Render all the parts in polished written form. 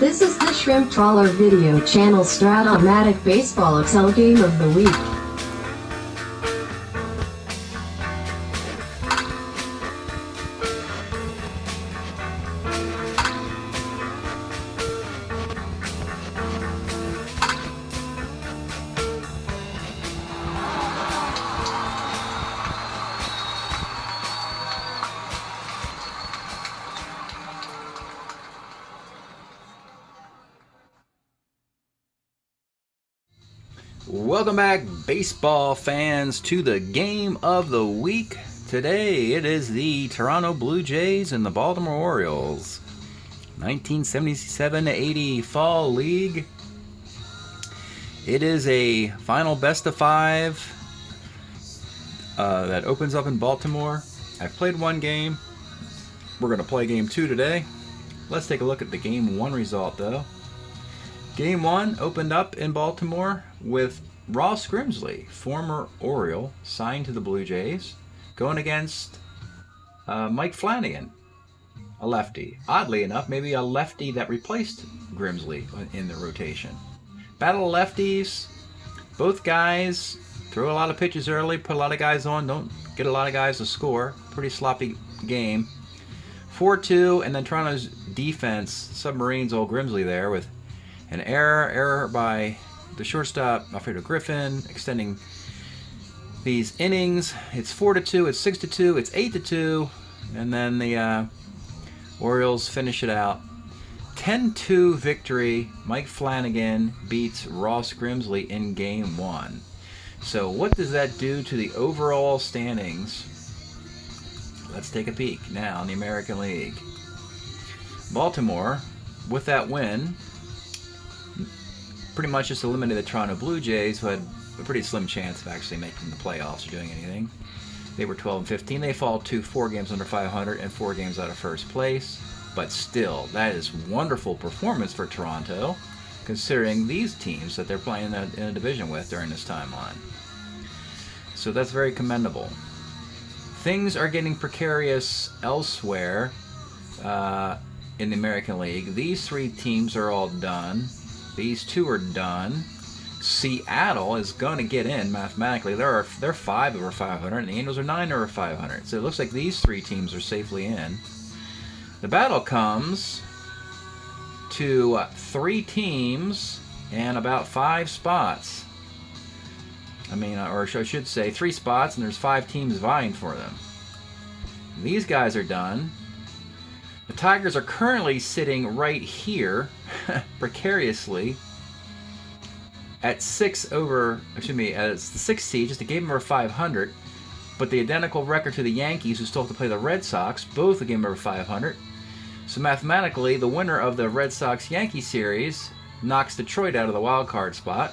This is the Shrimp Trawler video channel Strat-O-Matic Baseball Excel Game of the Week. Welcome back, baseball fans, to the game of the week. Today it is the Toronto Blue Jays and the Baltimore Orioles. 1977-80 Fall League. It is a final best of five that opens up in Baltimore. I've played one game. We're going to play game two today. Let's take a look at the game one result, though. Game one opened up in Baltimore with Ross Grimsley, former Oriole, signed to the Blue Jays, going against Mike Flanagan, a lefty. Oddly enough, maybe a lefty that replaced Grimsley in the rotation. Battle of lefties. Both guys throw a lot of pitches early, put a lot of guys on, don't get a lot of guys to score. Pretty sloppy game. 4-2, and then Toronto's defense submarines old Grimsley there with an error by the shortstop, Alfredo Griffin, extending these innings. It's 4-2, it's 6-2, it's 8-2, and then the Orioles finish it out. 10-2 victory. Mike Flanagan beats Ross Grimsley in game one. So what does that do to the overall standings? Let's take a peek now in the American League. Baltimore, with that win, pretty much just eliminated the Toronto Blue Jays, who had a pretty slim chance of actually making the playoffs or doing anything. They were 12-15. They fall to 4 games under 500 and 4 games out of first place. But still, that is wonderful performance for Toronto, considering these teams that they're playing in a division with during this timeline. So that's very commendable. Things are getting precarious elsewhere in the American League. These 3 teams are all done. These 2 are done. Seattle is going to get in mathematically. They're 5 over 500, and the Angels are 9 over 500. So it looks like these 3 teams are safely in. The battle comes to 3 teams and about 5 spots. Or I should say 3 spots, and there's 5 teams vying for them. These guys are done. The Tigers are currently sitting right here, precariously, at 6 over, it's the 6th seed, just a game over 500, but the identical record to the Yankees, who still have to play the Red Sox, both a game over 500. So mathematically, the winner of the Red Sox-Yankee series knocks Detroit out of the wild card spot.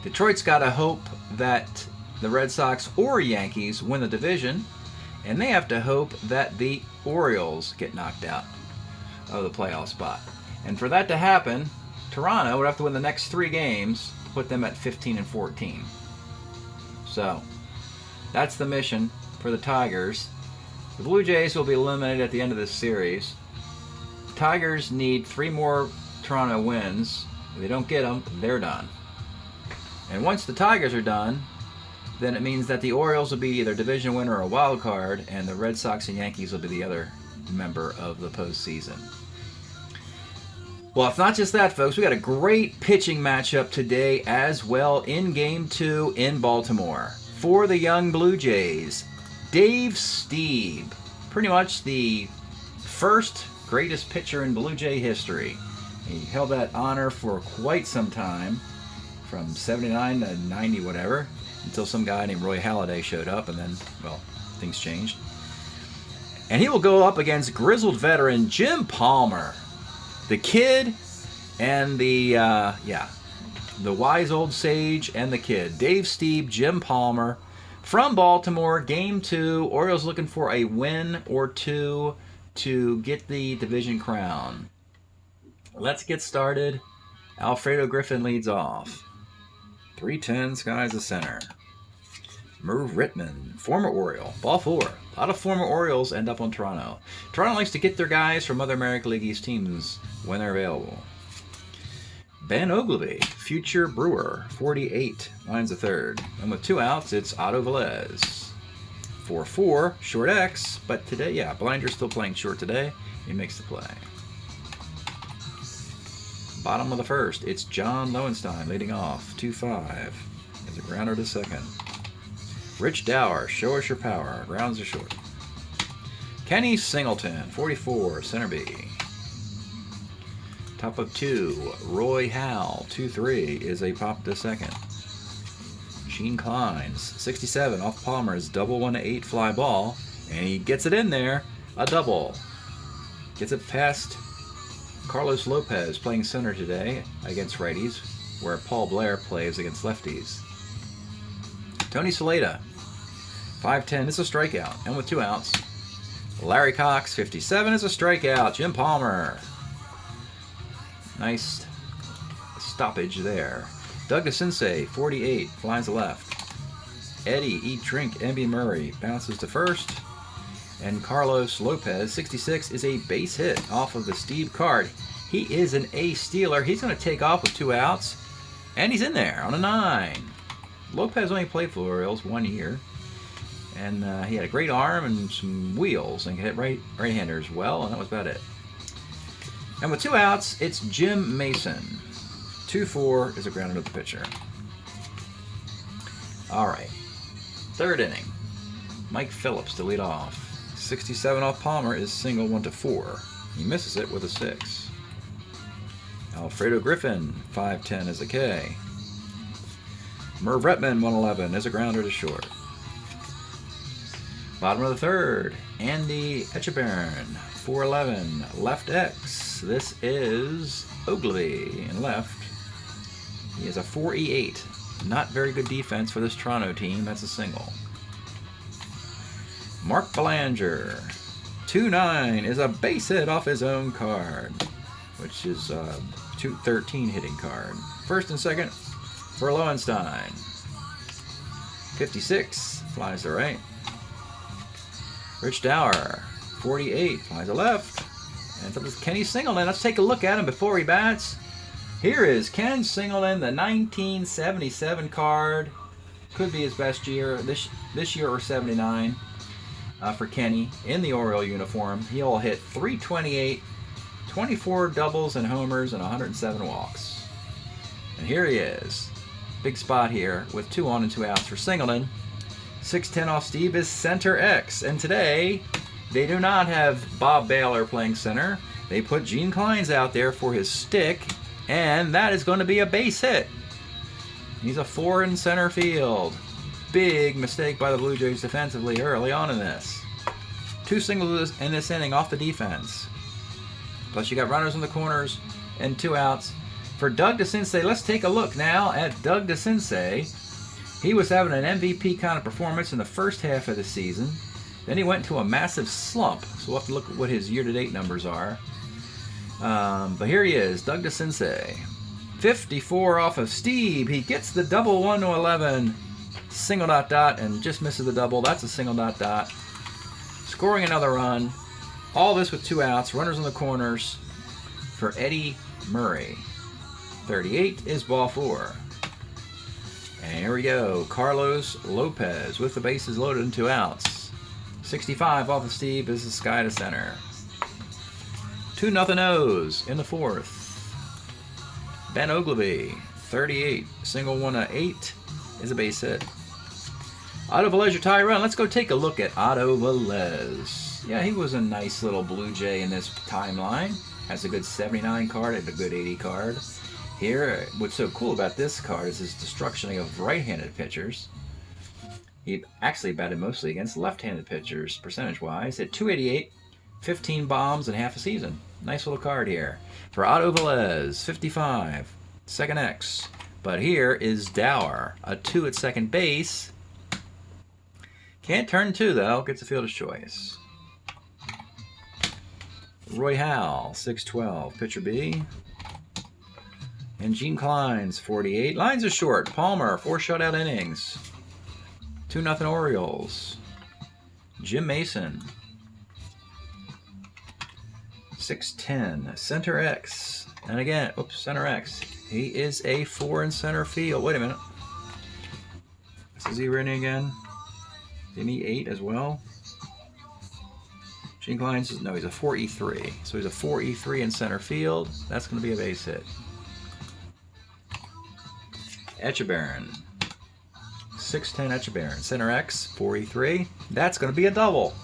Detroit's got to hope that the Red Sox or Yankees win the division, and they have to hope that the Orioles get knocked out of the playoff spot. And for that to happen, Toronto would have to win the next 3 games to put them at 15-14. So that's the mission for the Tigers. The Blue Jays will be eliminated at the end of this series. The Tigers need 3 more Toronto wins. If they don't get them, they're done. And once the Tigers are done, then it means that the Orioles will be either division winner or a wild card, and the Red Sox and Yankees will be the other member of the postseason. Well, it's not just that, folks. We got a great pitching matchup today as well in Game 2 in Baltimore. For the young Blue Jays, Dave Stieb, pretty much the first greatest pitcher in Blue Jay history. He held that honor for quite some time, from 79 to 90 whatever, until some guy named Roy Halladay showed up, and then, well, things changed. And he will go up against grizzled veteran Jim Palmer, the kid and the wise old sage and the kid. Dave Stieb, Jim Palmer, from Baltimore, Game 2. Orioles looking for a win or 2 to get the division crown. Let's get started. Alfredo Griffin leads off. 3-10, Sky's the center. Merv Rittman, former Oriole. Ball 4. A lot of former Orioles end up on Toronto. Toronto likes to get their guys from other American League East teams when they're available. Ben Ogilvy, future Brewer, 48, lines a third. And with 2 outs, it's Otto Velez. 4-4, short X, but today, yeah, Blinder's still playing short today. He makes the play. Bottom of the first, it's John Lowenstein leading off, 2-5. There's a grounder to second. Rich Dower, show us your power. Grounds are short. Kenny Singleton, 44, center B. Top of 2, Roy Howell, 2-3, is a pop to second. Gene Kleins, 67, off Palmer's double 1-8 fly ball, and he gets it in there, a double. Gets it past Carlos Lopez, playing center today against righties, where Paul Blair plays against lefties. Tony Saleta, 5'10", is a strikeout, and with 2 outs. Larry Cox, 57, is a strikeout. Jim Palmer, nice stoppage there. Doug DeCinces, 48, flies to left. Eddie Eat Drink Emby Murray bounces to first. And Carlos Lopez, 66, is a base hit off of the Steve Card. He is an ace stealer. He's going to take off with 2 outs. And he's in there on a 9. Lopez only played for the Orioles 1 year. And he had a great arm and some wheels. And hit right-handers well, and that was about it. And with 2 outs, it's Jim Mason. 2-4 is a grounder to the pitcher. All right. 3rd inning. Mike Phillips to lead off. 67 off Palmer is single 1-4. He misses it with a 6. Alfredo Griffin, 5'10", is a K. Merv Retman, 111, is a grounder to short. Bottom of the 3rd, Andy Etchebarren, 4'11", left X. This is Ogilvy in left. He is a 4E8. Not very good defense for this Toronto team. That's a single. Mark Belanger, 2-9, is a base hit off his own card, which is a 213 hitting card. First and second for Lowenstein. 56, flies to right. Rich Dower, 48, flies to left. And so this is Kenny Singleton. Let's take a look at him before he bats. Here is Ken Singleton, the 1977 card. Could be his best year this year or 79 for Kenny in the Oriole uniform. He'll hit 328, 24 doubles and homers, and 107 walks. And here he is. Big spot here with 2 on and 2 outs for Singleton. 6'10" off Steve is center X. And today, they do not have Bob Baylor playing center. They put Gene Kleins out there for his stick, and that is going to be a base hit. He's a 4 in center field. Big mistake by the Blue Jays defensively early on in this. 2 singles in this inning off the defense. Plus you got runners in the corners and 2 outs. For Doug DeCinces, let's take a look now at Doug DeCinces. He was having an MVP kind of performance in the first half of the season. Then he went to a massive slump. So we'll have to look at what his year-to-date numbers are. But here he is, Doug DeCinces. 54 off of Steve. He gets the double 1-11. Single ... and just misses the double. That's a single ... Scoring another run. All this with 2 outs. Runners in the corners for Eddie Murray. 38 is ball 4. And here we go. Carlos Lopez with the bases loaded and 2 outs. 65 off of Steve is the sky to center. 2-0 O's in the 4th. Ben Ogilvy, 38, single 1-8 is a base hit. Otto Velez, your tie run. Let's go take a look at Otto Velez. Yeah, he was a nice little Blue Jay in this timeline. Has a good 79 card and a good 80 card. Here, what's so cool about this card is his destruction of right-handed pitchers. He actually batted mostly against left-handed pitchers, percentage-wise. Hit 288, 15 bombs in half a season. Nice little card here. For Otto Velez, 55, second X. But here is Dower, a 2 at second base. Can't turn 2, though. Gets a fielder's choice. Roy Howell, 6'12", pitcher B. And Gene Kleins, 48. Lines are short. Palmer, 4 shutout innings. 2-0 Orioles. Jim Mason. 6'10", center X. And again, oops, center X. He is a 4 in center field. Wait a minute. Is he running again? Isn't he 8 as well? Gene Klein says, no, he's a 4E3. So he's a 4E3 in center field. That's going to be a base hit. Etchebarren. 6'10" Etchebarren. Center X, 4E3. That's going to be a double.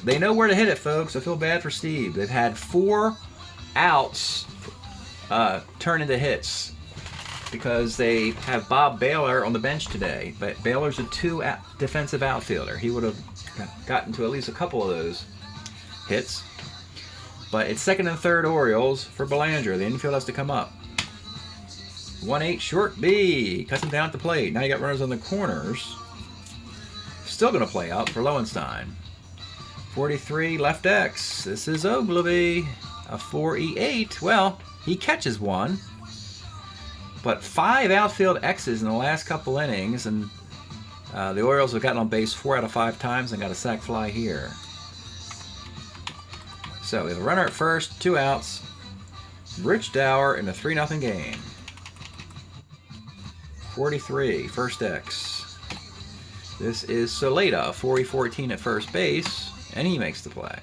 They know where to hit it, folks. I feel bad for Steve. They've had 4 outs turn into hits because they have Bob Baylor on the bench today. But Baylor's a 2 defensive outfielder. He would have gotten to at least a couple of those hits. But it's second and third Orioles for Belanger. The infield has to come up. 1-8 short B. Cuts him down at the plate. Now you got runners on the corners. Still going to play out for Lowenstein. 43 left X. This is Ogilvy. A 4E8. Well, he catches one. But 5 outfield X's in the last couple innings. And the Orioles have gotten on base 4 out of 5 times and got a sac fly here. So we have a runner at first, 2 outs. Rich Dower in a 3-0 game. 43, first X. This is Soleta, 4E14 at first base, and he makes the play.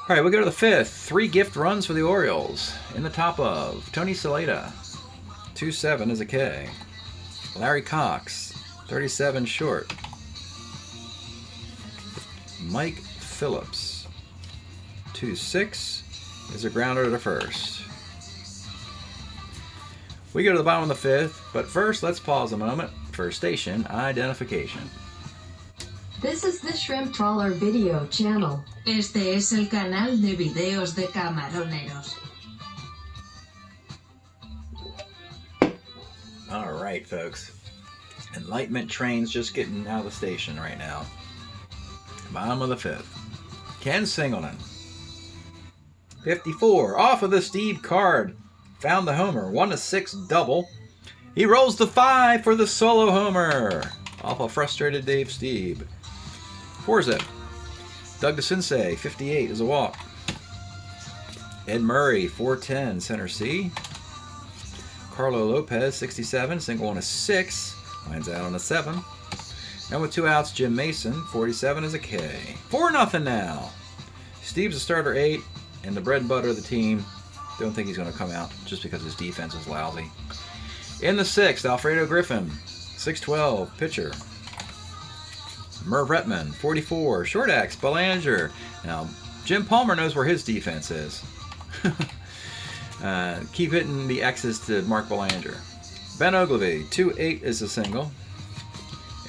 All right, we go to the 5th. 3 gift runs for the Orioles. In the top of Tony Soleta, 2-7 is a K. Larry Cox, 37 short. Mike Phillips, 2-6 is a grounder to first. We go to the bottom of the 5th, but first let's pause a moment for station identification. This is the Shrimp Trawler video channel. Este es el canal de videos de camaroneros. All right, folks. Enlightenment train's just getting out of the station right now. Bottom of the 5th. Ken Singleton. 54. Off of the Steve card. Found the homer. 1-6 double. He rolls the 5 for the solo homer. Off a frustrated Dave Steve. 4-zip. Doug DeCinces, 58 is a walk. Ed Murray, 410, center C. Carlo Lopez, 67, single on a 6. Lines out on a 7. And with 2 outs, Jim Mason, 47 is a K. 4-0 now. Steve's a starter 8, and the bread and butter of the team. Don't think he's going to come out just because his defense is lousy. In the 6th, Alfredo Griffin, 6'12", pitcher. Merv Retman, 44, short X, Belanger. Now, Jim Palmer knows where his defense is. Keep hitting the X's to Mark Belanger. Ben Ogilvy, 2-8 is a single.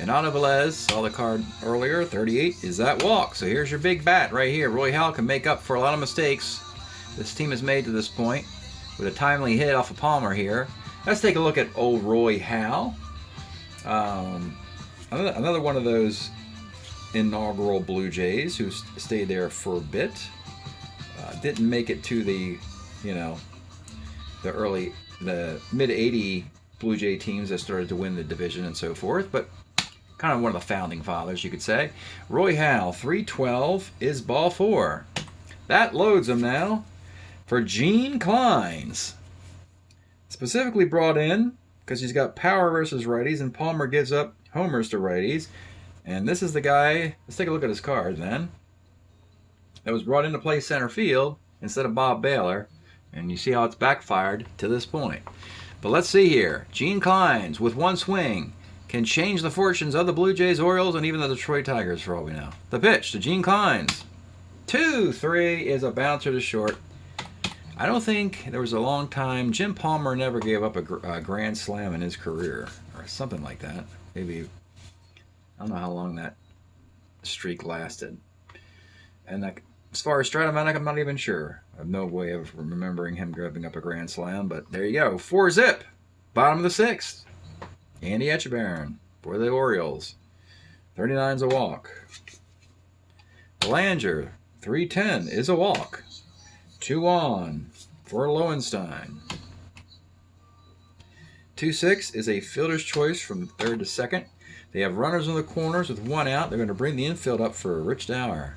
And Otto Velez, saw the card earlier, 38 is that walk. So here's your big bat right here. Roy Howell can make up for a lot of mistakes this team has made to this point with a timely hit off of Palmer here. Let's take a look at old Roy Howell. Another one of those inaugural Blue Jays who stayed there for a bit. Didn't make it to the mid-'80 Blue Jay teams that started to win the division and so forth, but kind of one of the founding fathers, you could say. Roy Howell, 312 is ball 4. That loads him now for Gene Kleins. Specifically brought in because he's got power versus righties, and Palmer gives up homers to righties. And this is the guy, let's take a look at his card then, that was brought in to play center field instead of Bob Baylor. And you see how it's backfired to this point. But let's see here. Gene Kleins, with one swing, can change the fortunes of the Blue Jays, Orioles, and even the Detroit Tigers for all we know. The pitch to Gene Kleins. 2-3 is a bouncer to short. I don't think there was a long time. Jim Palmer never gave up a grand slam in his career, or something like that. Maybe, I don't know how long that streak lasted. And as far as Strat-O-Matic, I'm not even sure. I have no way of remembering him grabbing up a grand slam, but there you go. 4-zip. Bottom of the 6th. Andy Etchebarren for the Orioles. 39's a walk. Belanger, 310 is a walk. 2 on for Lowenstein. 2-6 is a fielder's choice from third to second. They have runners on the corners with 1 out. They're going to bring the infield up for Rich Dower.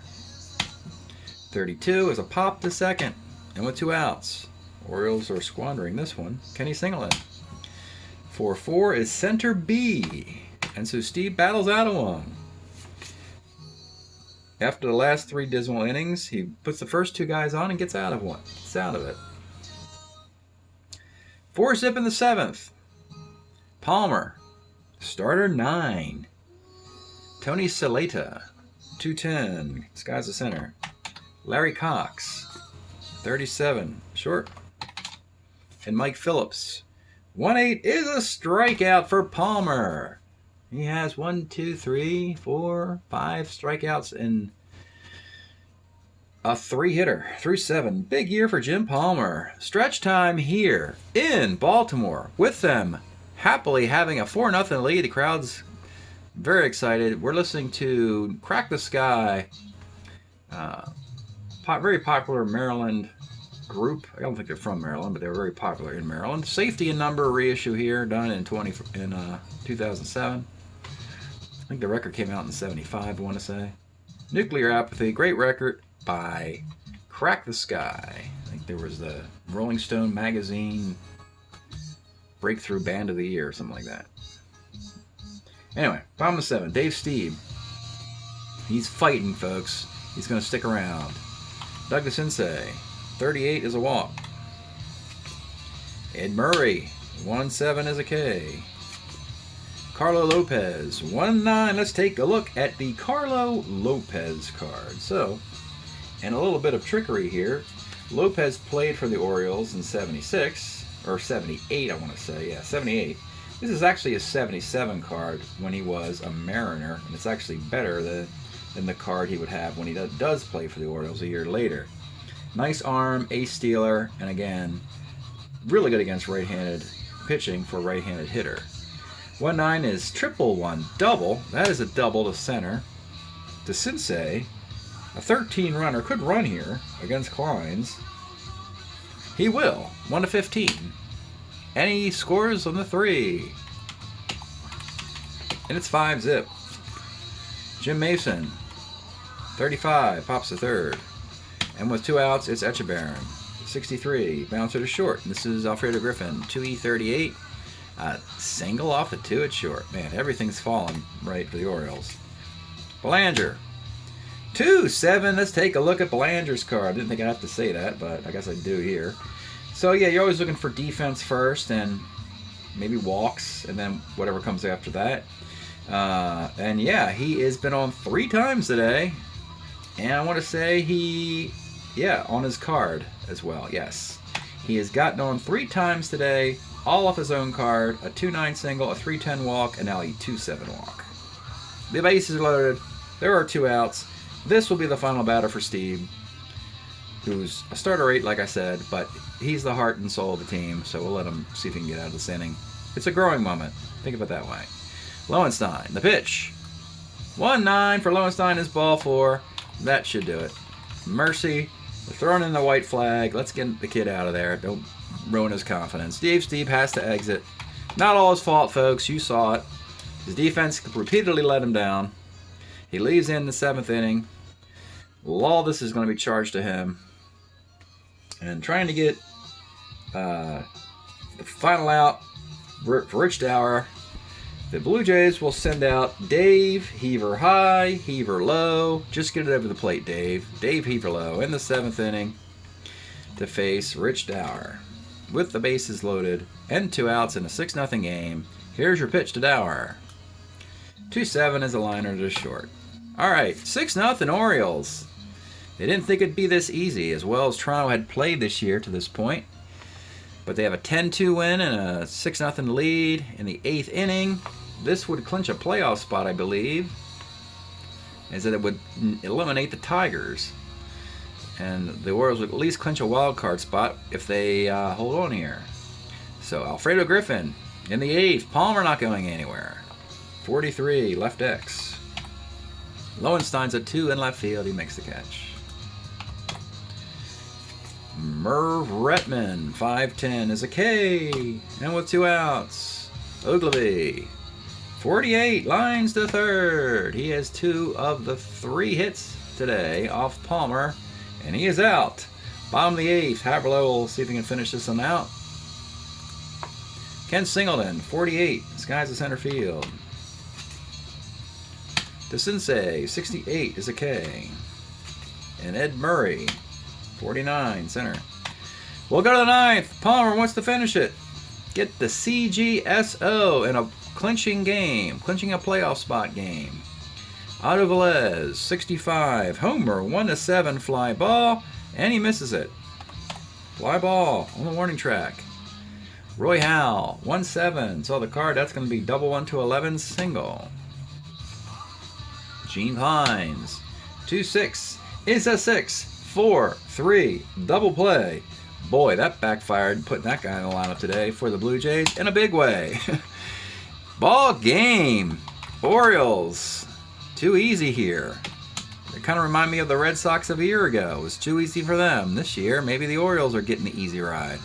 32 is a pop to second, and with 2 outs. Orioles are squandering this one. Kenny Singleton. 4-4 is center B, and so Steve battles out of one. After the last 3 dismal innings, he puts the first 2 guys on and gets out of one. Gets out of it. 4-zip in the 7th. Palmer, starter 9. Tony Saleta, 210. This guy's the center. Larry Cox, 37, short. And Mike Phillips, 1-8 is a strikeout for Palmer. He has 1, 2, 3, 4, 5 strikeouts in a 3-hitter through 7. Big year for Jim Palmer. Stretch time here in Baltimore with them happily having a 4-0 lead. The crowd's very excited. We're listening to Crack the Sky, very popular Maryland group. I don't think they're from Maryland, but they're very popular in Maryland. Safety and Number reissue here, done in 2007. I think the record came out in 75, I want to say. Nuclear Apathy, great record by Crack the Sky. I think there was the Rolling Stone magazine Breakthrough Band of the Year, or something like that. Anyway, bottom of 7, Dave Stieb. He's fighting, folks. He's going to stick around. Doug DeCinces, 38 is a walk. Ed Murray, 1-7 is a K. Carlo Lopez, 1-9. Let's take a look at the Carlo Lopez card. So, and a little bit of trickery here. Lopez played for the Orioles in 76, or 78, I want to say. Yeah, 78. This is actually a 77 card when he was a Mariner, and it's actually better than the card he would have when he does play for the Orioles a year later. Nice arm, ace stealer, and again, really good against right-handed pitching for a right-handed hitter. 1-9 is 1-1 double. That is a double to center. DeCinces, a 13 runner, could run here against Kleins. He will. 1-15. And he scores on the 3. And it's 5-zip. Jim Mason, 35, pops the 3rd. And with 2 outs, it's Echebarren, 63, bouncer to short. This is Alfredo Griffin, 2E38. Single off the 2 at short. Man, everything's falling right for the Orioles. Belanger, 2-7. Let's take a look at Belanger's card. Didn't think I'd have to say that, but I guess I do here. So yeah, you're always looking for defense first, and maybe walks, and then whatever comes after that. And yeah, he has been on 3 times today, and I want to say on his card as well. Yes, he has gotten on 3 times today, all off his own card. A 2-9 single, a 3-10 walk, and now a 2-7 walk. The bases are loaded. There are 2 outs. This will be the final batter for Steve, who's a starter 8, like I said, but he's the heart and soul of the team, so we'll let him see if he can get out of this inning. It's a growing moment. Think of it that way. Lowenstein, the pitch. 1-9 for Lowenstein is ball 4. That should do it. Mercy, they're throwing in the white flag. Let's get the kid out of there. Don't ruin his confidence. Steve has to exit. Not all his fault, folks. You saw it. His defense repeatedly let him down. He leaves in the 7th inning. All this is going to be charged to him. And trying to get the final out for Rich Dower. The Blue Jays will send out Dave, heaver high, heaver low. Just get it over the plate, Dave. Dave, heaver low in the 7th inning to face Rich Dower. With the bases loaded and 2 outs in a 6-0 game, here's your pitch to Dower. 2-7 is a liner to short. All right, 6-0 Orioles. They didn't think it'd be this easy, as well as Toronto had played this year to this point. But they have a 10-2 win and a 6-0 lead in the 8th inning. This would clinch a playoff spot, I believe, as that it would eliminate the Tigers. And the Orioles would at least clinch a wild card spot if they hold on here. So Alfredo Griffin in the 8th. Palmer not going anywhere. 43, left X. Lowenstein's at 2 in left field. He makes the catch. Merv Retman, 5'10", is a K. And with 2 outs, Ogilvy, 48 lines to third. He has 2 of the 3 hits today off Palmer, and he is out. Bottom of the 8th. Haverlow will see if he can finish this one out. Ken Singleton, 48. Skies the center field. To Sensei, 68 is a K. And Ed Murray, 49, center. We'll go to the 9th. Palmer wants to finish it. Get the CGSO in a clinching game. Clinching a playoff spot game. Otto Velez, 65. Homer, 1-7 fly ball. And he misses it. Fly ball on the warning track. Roy Howell, 1-7. Saw the card. That's going to be double 1-11 single. Gene Hines, 2-6. Is a 6-4-3 double play. Boy, that backfired putting that guy in the lineup today for the Blue Jays in a big way. Ball game. Orioles. Too easy here. They kind of remind me of the Red Sox of a year ago. It was too easy for them. This year, maybe the Orioles are getting the easy ride.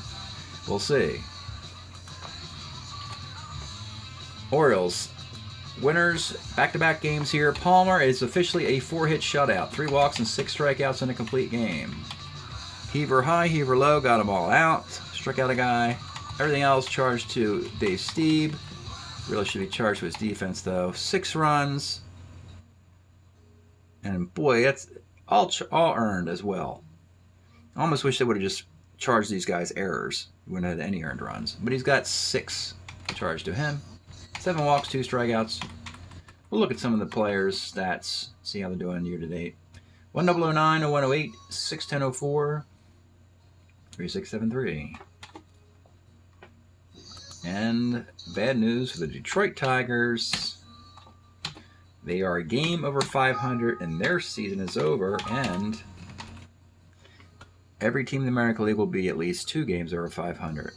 We'll see. Orioles. Winners, back-to-back games here. Palmer is officially a 4-hit shutout. 3 walks and 6 strikeouts in a complete game. Heaver high, heaver low, got them all out. Struck out a guy. Everything else charged to Dave Stieb. Really should be charged with his defense, though. 6 runs. And boy, that's all earned as well. I almost wish they would have just charged these guys errors. He wouldn't have had any earned runs. But he's got 6 charged to him. 7 walks, 2 strikeouts. We'll look at some of the players' stats, see how they're doing year to date. 1009, 0108, 61004, 3673. And bad news for the Detroit Tigers. They are a game over 500 and their season is over, and every team in the American League will be at least 2 games over 500.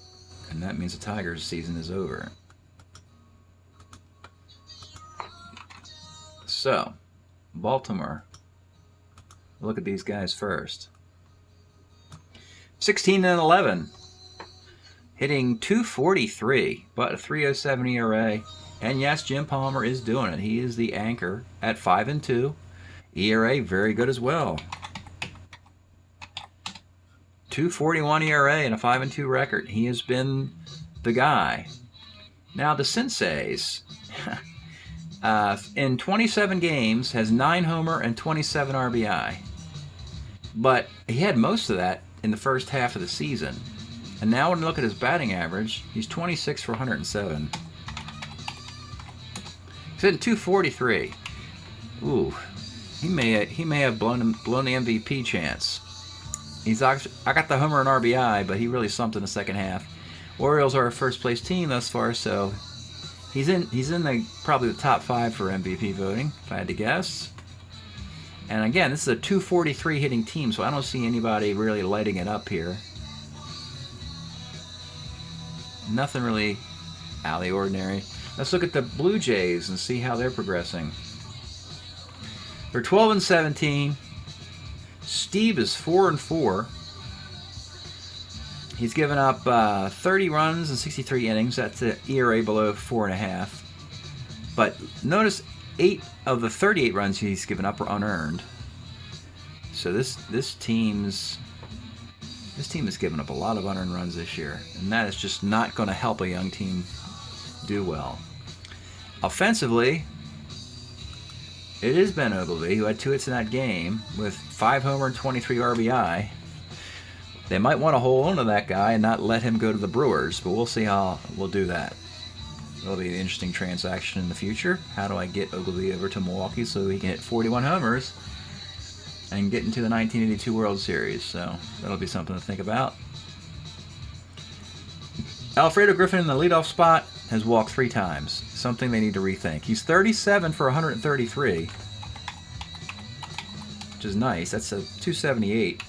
And that means the Tigers' season is over. So, Baltimore. Look at these guys first. 16-11. Hitting .243, but a .307 ERA. And yes, Jim Palmer is doing it. He is the anchor at 5-2. ERA very good as well. .241 ERA and a 5-2 record. He has been the guy. Now the Senseis. In 27 games, has 9 homer and 27 RBI. But he had most of that in the first half of the season. And now when you look at his batting average, he's 26 for 107. He's hitting .243. Ooh, he may have blown the MVP chance. I got the homer and RBI, but he really slumped in the second half. Orioles are a first place team thus far, so he's in probably the top 5 for MVP voting, if I had to guess. And again, this is a .243 hitting team, so I don't see anybody really lighting it up here. Nothing really out of the ordinary. Let's look at the Blue Jays and see how they're progressing. They're 12-17. Steve is 4-4. He's given up 30 runs in 63 innings. That's an ERA below 4.5. But notice 8 of the 38 runs he's given up are unearned. So this team has given up a lot of unearned runs this year, and that is just not going to help a young team do well. Offensively, it is Ben Ogilvy, who had 2 hits in that game with 5 homer and 23 RBI. They might want to hold on to that guy and not let him go to the Brewers, but we'll see how we'll do that. It'll be an interesting transaction in the future. How do I get Ogilvy over to Milwaukee so he can hit 41 homers and get into the 1982 World Series? So that'll be something to think about. Alfredo Griffin in the leadoff spot has walked 3 times. Something they need to rethink. He's 37 for 133, which is nice. That's a .278.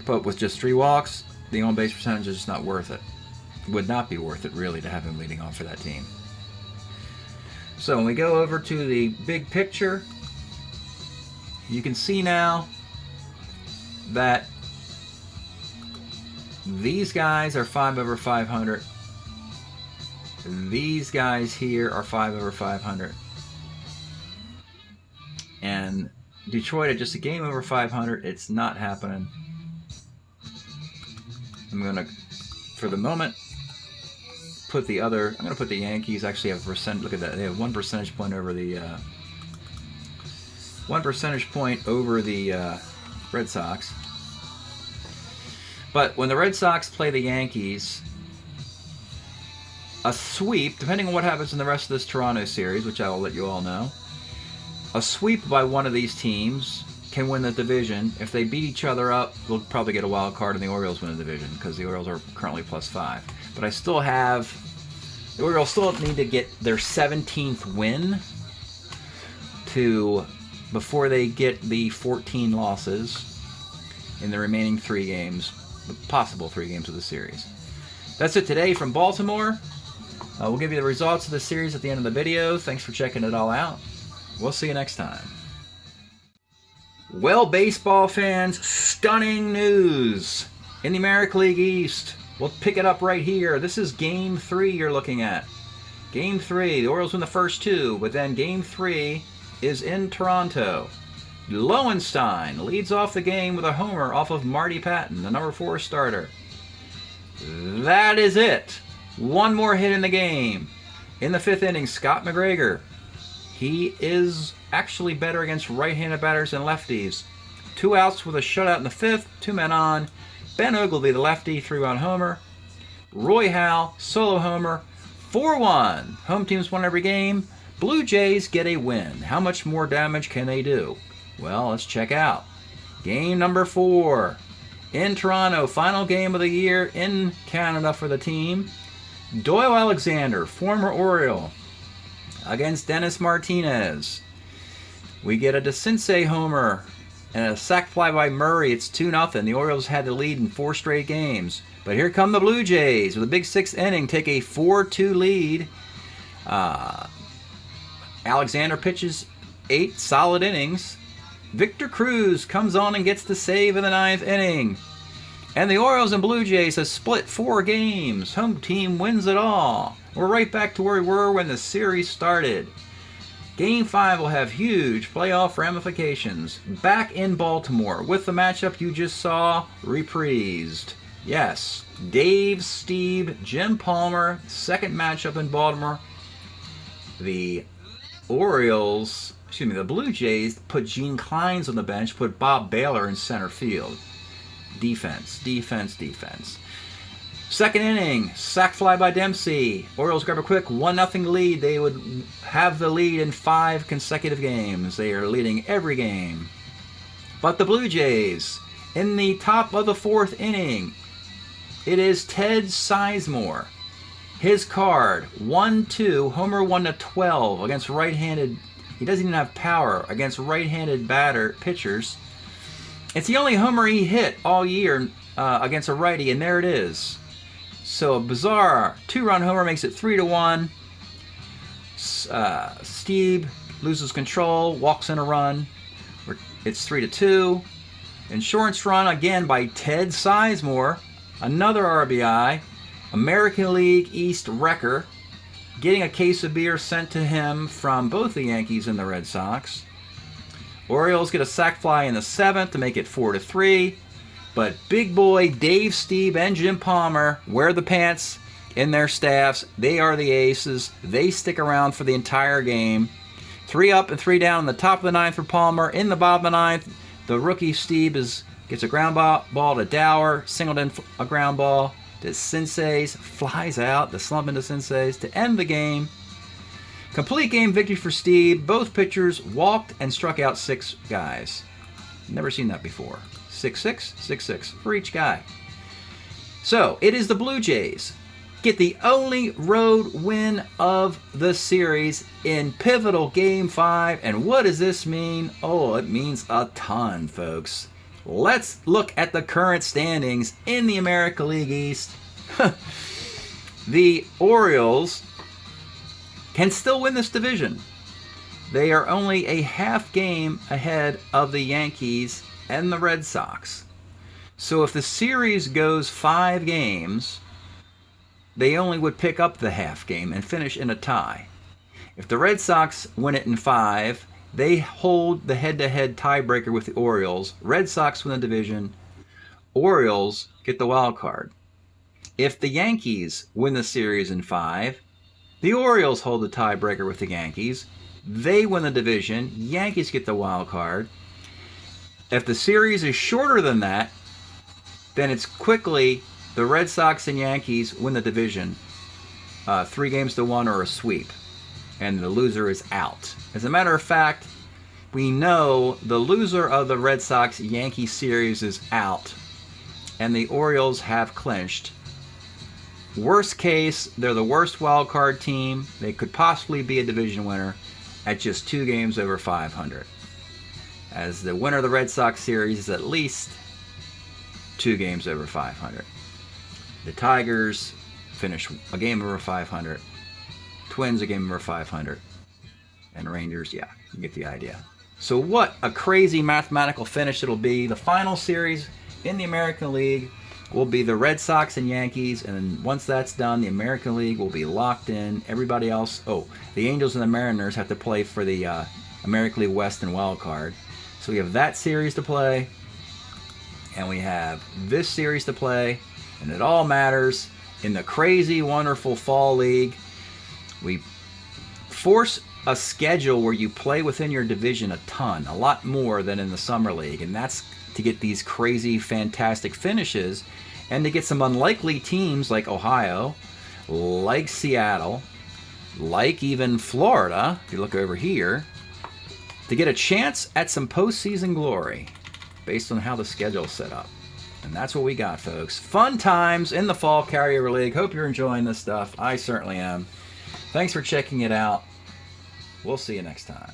But with just 3 walks, the on-base percentage is just not worth it. Would not be worth it, really, to have him leading off for that team. So when we go over to the big picture, you can see now that these guys are 5 over 500. These guys here are 5 over 500. And Detroit at just a game over 500. It's not happening. I'm going to, for the moment, put the other. I'm going to put the Yankees. Actually, have percent. Look at that. They have 1 percentage point over the 1 percentage point over the Red Sox. But when the Red Sox play the Yankees, a sweep, depending on what happens in the rest of this Toronto series, which I will let you all know, a sweep by one of these teams can win the division. If they beat each other up, we'll probably get a wild card and the Orioles win the division because the Orioles are currently +5. But I still have, the Orioles still need to get their 17th win before they get the 14 losses in the remaining 3 games, the possible 3 games of the series. That's it today from Baltimore. We'll give you the results of the series at the end of the video. Thanks for checking it all out. We'll see you next time. Well, baseball fans, stunning news in the American League East. We'll pick it up right here. This is Game 3 you're looking at. Game 3, the Orioles win the first 2, but then Game 3 is in Toronto. Lowenstein leads off the game with a homer off of Marty Patton, the number 4 starter. That is it. 1 more hit in the game. In the 5th inning, Scott McGregor. He is actually better against right-handed batters than lefties. 2 outs with a shutout in the 5th, 2 men on. Ben Oglivie, the lefty, 3-run homer. Roy Howell, solo homer. 4-1. Home teams won every game. Blue Jays get a win. How much more damage can they do? Well, let's check out. Game number 4. In Toronto, final game of the year in Canada for the team. Doyle Alexander, former Oriole, against Dennis Martinez. We get a DeCinces homer and a sac fly by Murray. It's 2-0. The Orioles had the lead in 4 straight games. But here come the Blue Jays with a big 6th inning, take a 4-2 lead. Alexander pitches 8 solid innings. Victor Cruz comes on and gets the save in the 9th inning. And the Orioles and Blue Jays have split 4 games. Home team wins it all. We're right back to where we were when the series started. Game 5 will have huge playoff ramifications. Back in Baltimore with the matchup you just saw reprised. Yes, Dave, Steve, Jim Palmer, second matchup in Baltimore. The Blue Jays put Gene Clines on the bench, put Bob Baylor in center field. Defense, defense, defense. 2nd inning, sac fly by Dempsey. Orioles grab a quick 1-0 lead. They would have the lead in 5 consecutive games. They are leading every game. But the Blue Jays, in the top of the 4th inning, it is Ted Sizemore. His card, 1-2, homer 1-12 against right-handed. He doesn't even have power against right-handed pitchers. It's the only homer he hit all year against a righty, and there it is. So a bizarre 2-run homer makes it 3-1. Steve loses control, walks in a run. It's 3-2. Insurance run again by Ted Sizemore. Another RBI. American League East wrecker. Getting a case of beer sent to him from both the Yankees and the Red Sox. Orioles get a sac fly in the 7th to make it 4-3. But big boy Dave, Steve, and Jim Palmer wear the pants in their staffs. They are the aces. They stick around for the entire game. 3 up and 3 down in the top of the 9th for Palmer. In the bottom of the 9th, the rookie Steve gets a ground ball to Dower. Singled in a ground ball to DeCinces. Flies out. The slump into DeCinces to end the game. Complete game victory for Steve. Both pitchers walked and struck out 6 guys. Never seen that before. 6-6, 6-6 for each guy. So, it is the Blue Jays get the only road win of the series in pivotal Game 5. And what does this mean? Oh, it means a ton, folks. Let's look at the current standings in the American League East. The Orioles can still win this division. They are only a half game ahead of the Yankees and the Red Sox. So if the series goes 5 games, they only would pick up the half game and finish in a tie. If the Red Sox win it in 5, they hold the head-to-head tiebreaker with the Orioles. Red Sox win the division. Orioles get the wild card. If the Yankees win the series in 5, the Orioles hold the tiebreaker with the Yankees. They win the division. Yankees get the wild card. If the series is shorter than that, then it's quickly the Red Sox and Yankees win the division, 3-1 or a sweep, and the loser is out. As a matter of fact, we know the loser of the Red Sox-Yankee series is out, and the Orioles have clinched. Worst case, they're the worst wild card team. They could possibly be a division winner at just 2 games over 500. As the winner of the Red Sox series is at least 2 games over 500. The Tigers finish a game over 500. Twins a game over 500. And Rangers, yeah, you get the idea. So what a crazy mathematical finish it'll be. The final series in the American League will be the Red Sox and Yankees, and once that's done, the American League will be locked in. Everybody else, the Angels and the Mariners have to play for the American League West and wild card. So we have that series to play, and we have this series to play, and it all matters in the crazy, wonderful Fall League. We force a schedule where you play within your division a ton, a lot more than in the Summer League, and that's to get these crazy, fantastic finishes, and to get some unlikely teams like Ohio, like Seattle, like even Florida, if you look over here, to get a chance at some postseason glory based on how the schedule's set up. And that's what we got, folks. Fun times in the Fall Carryover League. Hope you're enjoying this stuff. I certainly am. Thanks for checking it out. We'll see you next time.